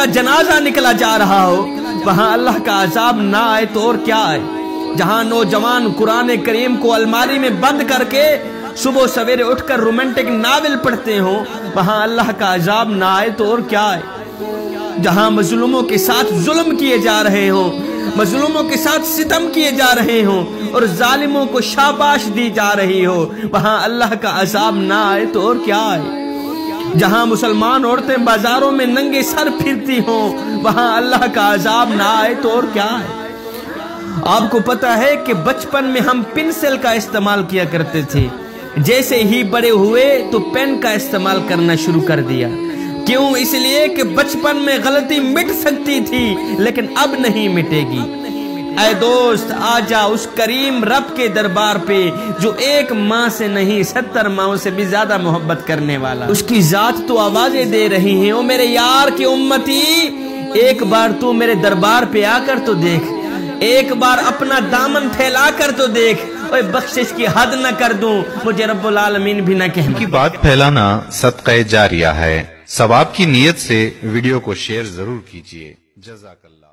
کا جنازہ نکلا جا رہا ہو وہاں اللہ کا عذاب نہ آئے تو اور کیا آئے؟ جہاں نوجوان قرآن کریم کو الماری میں بند کر کے صبح سویرے اٹھ کر رومانٹک ناول پڑھتے ہوں وہاں اللہ کا عذاب نہ آئے تو اور کیا آئے؟ جہاں مظلوموں کے ساتھ ظلم کیے جا رہے ہوں، مظلوموں کے ساتھ ستم کیے جا رہے ہوں اور ظالموں کو شاباش دی جا رہی ہو وہاں اللہ کا عذاب نہ آئے تو اور کیا آئے؟ جہاں مسلمان عورتیں بازاروں میں ننگے سر پھرتی ہوں وہاں اللہ کا عذاب نہ آئے تو اور کیا آئے؟ آپ کو پتا ہے کہ بچپن میں ہم پنسل کا استعمال کیا کرتے تھے، جیسے ہی بڑے ہوئے تو پین کا استعمال کرنا شروع کر دیا۔ کیوں؟ اس لیے کہ بچپن میں غلطی مٹ سکتی تھی لیکن اب نہیں مٹے گی۔ اے دوست آجا اس کریم رب کے دربار پہ جو ایک ماں سے نہیں 70 ماؤں سے بھی زیادہ محبت کرنے والا، اس کی ذات تو آوازیں دے رہی ہیں، او میرے یار کی امتی ایک بار تو میرے دربار پہ آ کر تو دیکھ، ایک بار اپنا دامن پھیلا کر تو دیکھ، اوے بخشش کی حد نہ کر دوں مجھے رب العالمین بھی نہ کہنا۔ کی بات پھیلانا صدقہ جاریہ ہے، ثواب کی نیت سے ویڈیو کو شیئر ضرور کیجیے۔ جزاک اللہ۔